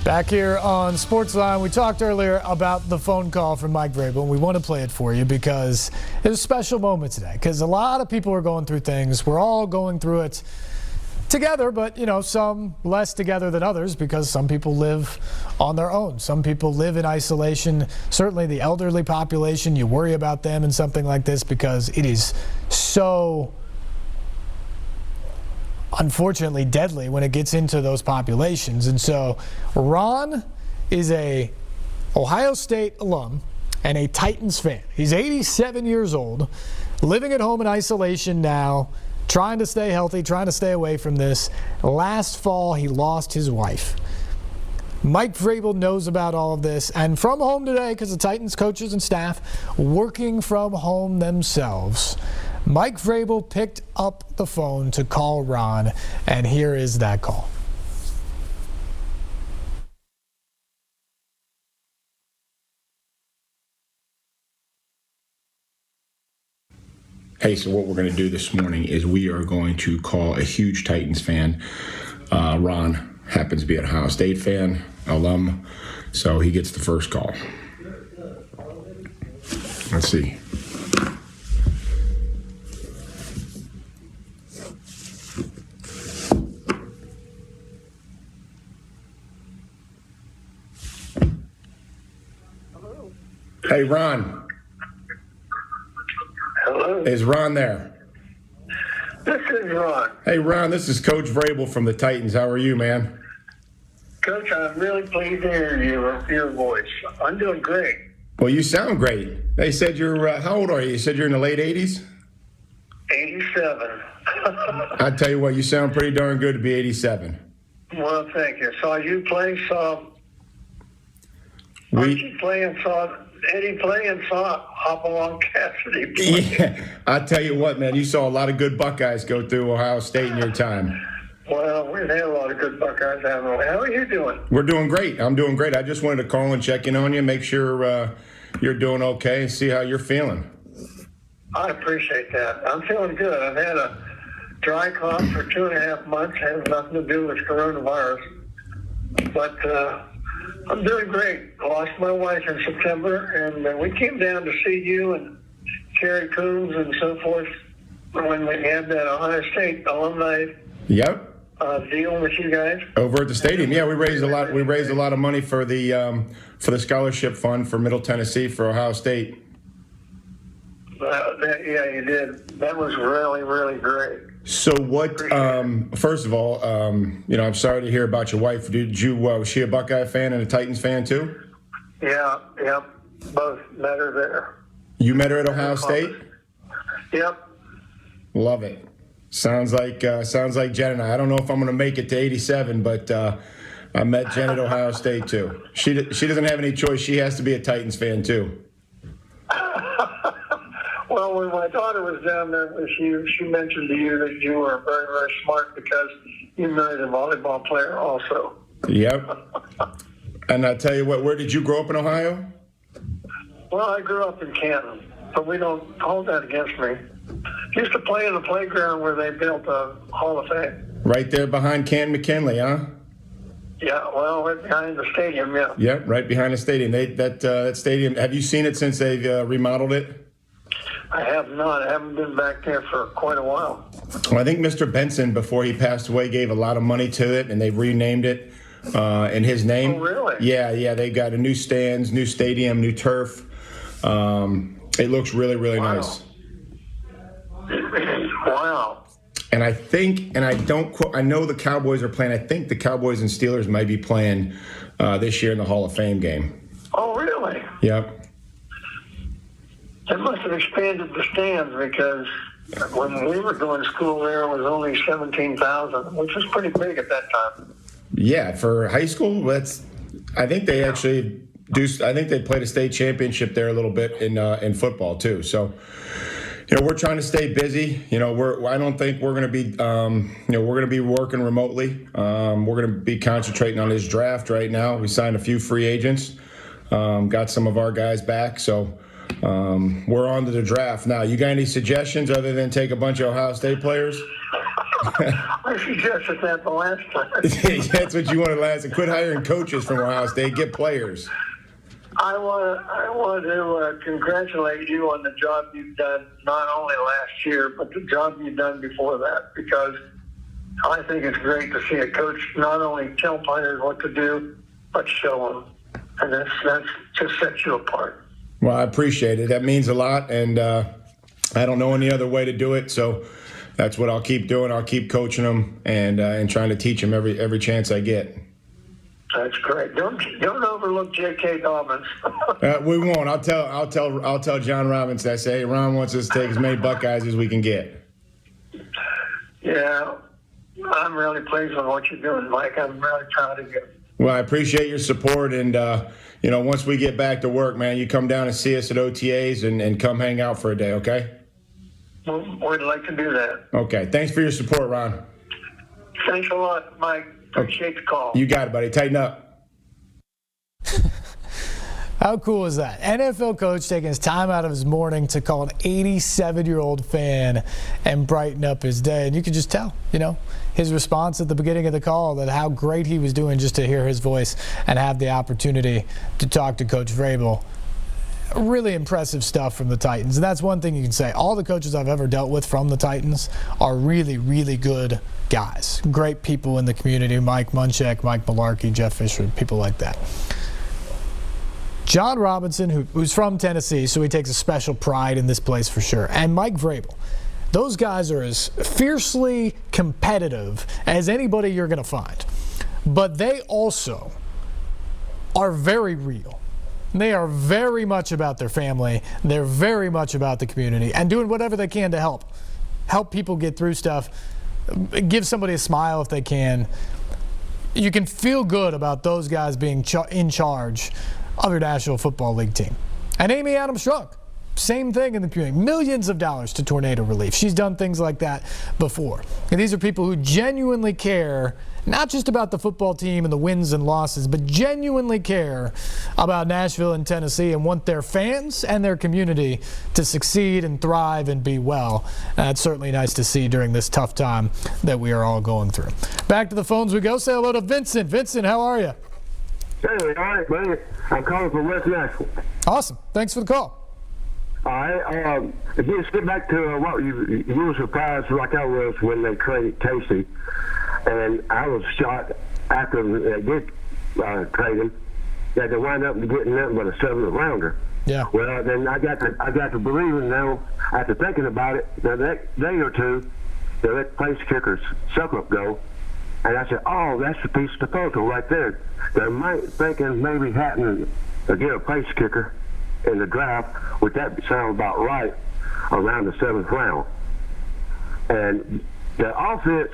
Back here on Sportsline, we talked earlier about the phone call from Mike Vrabel, and we want to play it for you because it was a special moment today because a lot of people are going through things. We're all going through it together, but, some less together than others because some people live on their own. Some people live in isolation. Certainly the elderly population, you worry about them in something like this because it is so unfortunately deadly when it gets into those populations. And so Ron is a Ohio State alum and a Titans fan. He's 87 years old, living at home in isolation now, trying to stay healthy, trying to stay away from this. Last fall, he lost his wife. Mike Vrabel knows about all of this, and from home today, because the Titans coaches and staff working from home themselves, Mike Vrabel picked up the phone to call Ron, and here is that call. Hey, so what we're going to do this morning is we are going to call a huge Titans fan. Ron happens to be an Ohio State fan, alum, so he gets the first call. Let's see. Hey, Ron. Hello. Is Ron there? This is Ron. Hey, Ron, this is Coach Vrabel from the Titans. How are you, man? Coach, I'm really pleased to hear your voice. I'm doing great. Well, you sound great. They said you're, how old are you? You said you're in the late 80s? 87. I tell you what, you sound pretty darn good to be 87. Well, thank you. Saw you play, saw Archie play, and saw Eddie play, and saw Hopalong Cassidy play. Yeah, I tell you what, man, you saw a lot of good Buckeyes go through Ohio State in your time. Well, we've had a lot of good Buckeyes, haven't we? How are you doing? We're doing great. I'm doing great. I just wanted to call and check in on you, make sure you're doing okay, and see how you're feeling. I appreciate that. I'm feeling good. I've had a dry cough for 2.5 months. It has nothing to do with coronavirus. But I'm doing great. I lost my wife in September, and we came down to see you and Kerry Coombs and so forth when we had that Ohio State alumni deal with you guys over at the stadium. Yeah, we raised a lot. We raised a lot of money for the scholarship fund for Middle Tennessee for Ohio State. Yeah, you did. That was really, really great. So what? First of all, I'm sorry to hear about your wife. Was she a Buckeye fan and a Titans fan too? Yeah, both met her there. You met her at Ohio State? Yep. Love it. Sounds like Jen and I. I don't know if I'm going to make it to 87, but I met Jen at Ohio State too. She doesn't have any choice. She has to be a Titans fan too. Well, when my daughter was down there with you, she mentioned to you that you were very, very smart because you married a volleyball player also. Yep. And I tell you what, where did you grow up in Ohio? Well, I grew up in Canton, but we don't hold that against me. Used to play in the playground where they built a Hall of Fame. Right there behind Canton McKinley, huh? Yeah, well, right behind the stadium, yeah. Yep, right behind the stadium. That stadium, have you seen it since they've remodeled it? I have not. I haven't been back there for quite a while. Well, I think Mr. Benson, before he passed away, gave a lot of money to it, and they renamed it in his name. Oh, really? Yeah. They got a new stands, new stadium, new turf. It looks really, really nice. Wow. And I think, and I don't quote, I know the Cowboys are playing. I think the Cowboys and Steelers might be playing this year in the Hall of Fame game. Oh, really? Yep. They must have expanded the stands because when we were going to school there, it was only 17,000, which was pretty big at that time. Yeah, for high school, I think they actually do. I think they played a state championship there a little bit in football too. So, we're trying to stay busy. I don't think we're going to be, we're going to be working remotely. We're going to be concentrating on this draft right now. We signed a few free agents, got some of our guys back. So. We're on to the draft now. You got any suggestions other than take a bunch of Ohio State players? I suggested that the last time. That's what you wanted last. And quit hiring coaches from Ohio State. Get players. I want to congratulate you on the job you've done, not only last year, but the job you've done before that, because I think it's great to see a coach not only tell players what to do, but show them. And that's just sets you apart. Well, I appreciate it. That means a lot, and I don't know any other way to do it, so that's what I'll keep doing. I'll keep coaching them and trying to teach them every chance I get. That's great. Don't overlook J.K. Dobbins. We won't. I'll tell John Robinson. I say, hey, Ron wants us to take as many Buckeyes as we can get. Yeah, I'm really pleased with what you're doing, Mike. I'm really proud of you. Well, I appreciate your support, and once we get back to work, man, you come down and see us at OTAs and come hang out for a day, okay? We'd like to do that. Okay. Thanks for your support, Ron. Thanks a lot, Mike. Appreciate the call. You got it, buddy. Tighten up. How cool is that? NFL coach taking his time out of his morning to call an 87-year-old fan and brighten up his day. And you could just tell, his response at the beginning of the call, that how great he was doing just to hear his voice and have the opportunity to talk to Coach Vrabel. Really impressive stuff from the Titans. And that's one thing you can say. All the coaches I've ever dealt with from the Titans are really, really good guys. Great people in the community. Mike Munchak, Mike Malarkey, Jeff Fisher, people like that. John Robinson, who's from Tennessee, so he takes a special pride in this place for sure. And Mike Vrabel. Those guys are as fiercely competitive as anybody you're going to find. But they also are very real. They are very much about their family. They're very much about the community and doing whatever they can to help people get through stuff, give somebody a smile if they can. You can feel good about those guys being in charge of your National Football League team. And Amy Adams-Strunk, same thing in the community. Millions of dollars to tornado relief. She's done things like that before. And these are people who genuinely care, not just about the football team and the wins and losses, but genuinely care about Nashville and Tennessee and want their fans and their community to succeed and thrive and be well. And it's certainly nice to see during this tough time that we are all going through. Back to the phones we go. Say hello to Vincent. Vincent, how are you? Hey, all right, buddy. I'm calling from West Nashville. Awesome. Thanks for the call. All right. If you just get back to what you were surprised like I was when they traded Casey, and I was shocked after they did trade him that they wound up getting nothing but a 7th rounder. Yeah. Well, then I got to believing now after thinking about it the next day or two, they let place kickers Succop go. And I said, oh, that's the piece of the puzzle right there. They might thinking maybe happening to get a place kicker in the draft. Would that sound about right around the 7th round? And the offense,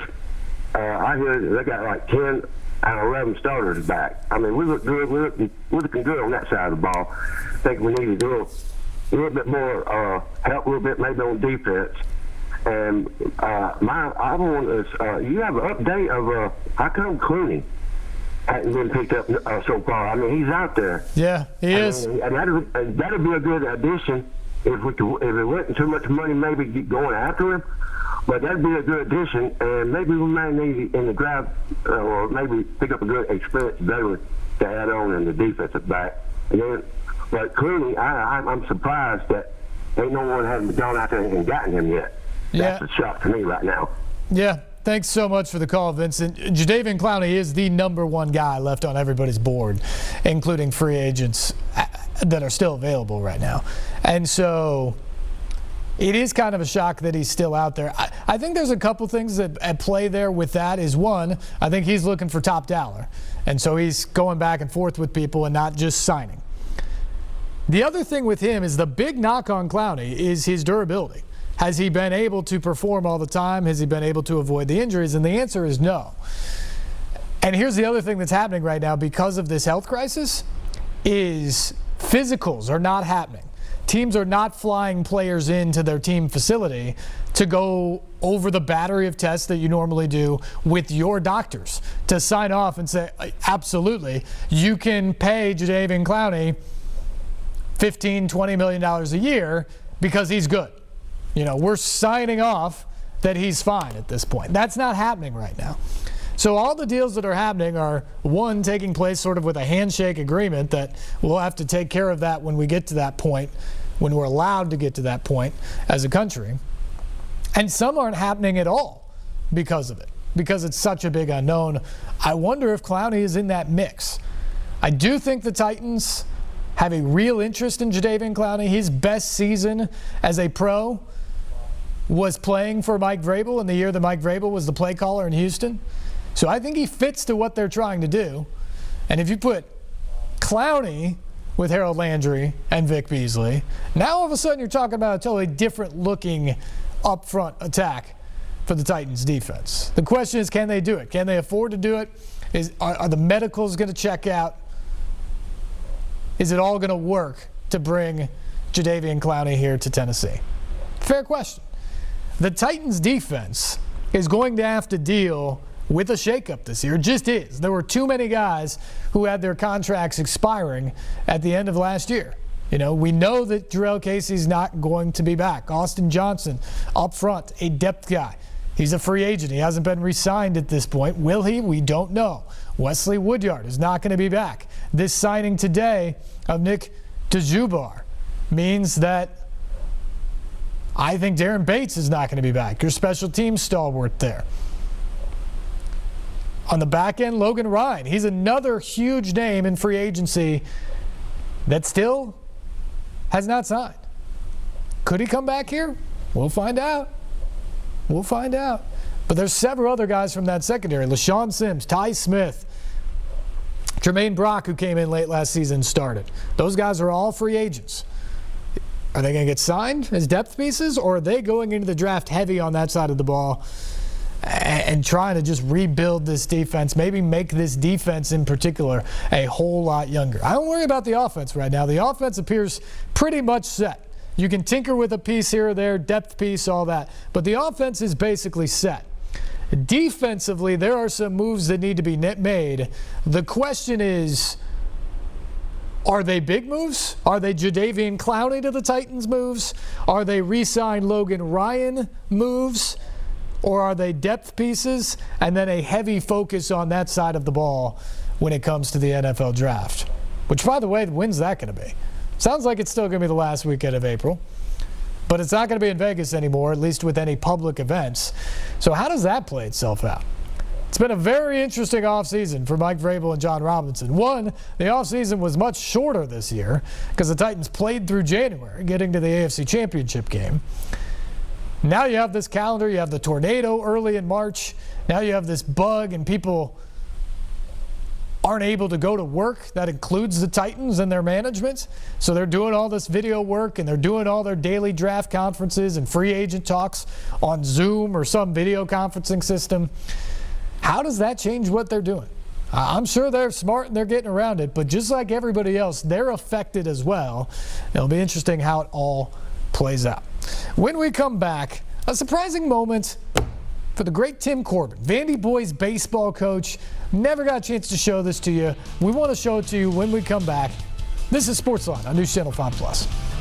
I hear they got like 10 out of 11 starters back. I mean, we look good. We're looking good on that side of the ball. I think we need to do a little bit more help, a little bit maybe on defense. And I want is you have an update of how come Clowney hadn't been picked up so far? I mean, he's out there. Yeah, he is. And that'd be a good addition if it wasn't too much money maybe going after him. But that'd be a good addition, and maybe we might need in the draft or maybe pick up a good experienced veteran to add on in the defensive back. And then, but Clowney, I'm surprised that ain't no one hasn't gone out there and gotten him yet. That's a shock to me right now. Yeah, thanks so much for the call, Vincent. Jadeveon Clowney is the #1 guy left on everybody's board, including free agents that are still available right now. And so it is kind of a shock that he's still out there. I think there's a couple things at play there with that. Is one, I think he's looking for top dollar. And so he's going back and forth with people and not just signing. The other thing with him is the big knock on Clowney is his durability. Has he been able to perform all the time? Has he been able to avoid the injuries? And the answer is no. And here's the other thing that's happening right now because of this health crisis is physicals are not happening. Teams are not flying players into their team facility to go over the battery of tests that you normally do with your doctors to sign off and say, absolutely, you can pay Jadeveon Clowney $15, $20 million a year because he's good. We're signing off that he's fine at this point. That's not happening right now. So all the deals that are happening are, one, taking place sort of with a handshake agreement that we'll have to take care of that when we get to that point, when we're allowed to get to that point as a country. And some aren't happening at all because of it, because it's such a big unknown. I wonder if Clowney is in that mix. I do think the Titans have a real interest in Jadeveon Clowney. His best season as a pro was playing for Mike Vrabel in the year that Mike Vrabel was the play caller in Houston. So I think he fits to what they're trying to do. And if you put Clowney with Harold Landry and Vic Beasley, now all of a sudden you're talking about a totally different looking up-front attack for the Titans defense. The question is, can they do it? Can they afford to do it? Are the medicals going to check out? Is it all going to work to bring Jadeveon Clowney here to Tennessee? Fair question. The Titans defense is going to have to deal with a shakeup this year. It just is. There were too many guys who had their contracts expiring at the end of last year. You know, we know that Jarrell Casey's not going to be back. Austin Johnson up front, a depth guy. He's a free agent. He hasn't been re-signed at this point. Will he? We don't know. Wesley Woodyard is not going to be back. This signing today of Nick DeJubar means that I think Darren Bates is not going to be back. Your special teams stalwart there. On the back end, Logan Ryan. He's another huge name in free agency that still has not signed. Could he come back here? We'll find out. We'll find out. But there's several other guys from that secondary. LaShawn Sims, Ty Smith, Tremaine Brock, who came in late last season, started. Those guys are all free agents. Are they going to get signed as depth pieces, or are they going into the draft heavy on that side of the ball and trying to just rebuild this defense, maybe make this defense in particular a whole lot younger? I don't worry about the offense right now. The offense appears pretty much set. You can tinker with a piece here or there, depth piece, all that. But the offense is basically set. Defensively, there are some moves that need to be made. The question is, are they big moves? Are they Jadeveon Clowney to the Titans moves? Are they re-sign Logan Ryan moves? Or are they depth pieces and then a heavy focus on that side of the ball when it comes to the NFL draft? Which, by the way, when's that going to be? Sounds like it's still going to be the last weekend of April. But it's not going to be in Vegas anymore, at least with any public events. So how does that play itself out? It's been a very interesting offseason for Mike Vrabel and John Robinson. One, the offseason was much shorter this year because the Titans played through January, getting to the AFC Championship game. Now you have this calendar. You have the tornado early in March. Now you have this bug, and people aren't able to go to work. That includes the Titans and their management. So they're doing all this video work, and they're doing all their daily draft conferences and free agent talks on Zoom or some video conferencing system. How does that change what they're doing? I'm sure they're smart and they're getting around it, but just like everybody else, they're affected as well. It'll be interesting how it all plays out. When we come back, a surprising moment for the great Tim Corbin, Vandy boys baseball coach. Never got a chance to show this to you. We want to show it to you when we come back. This is Sportsline on NewsChannel 5+.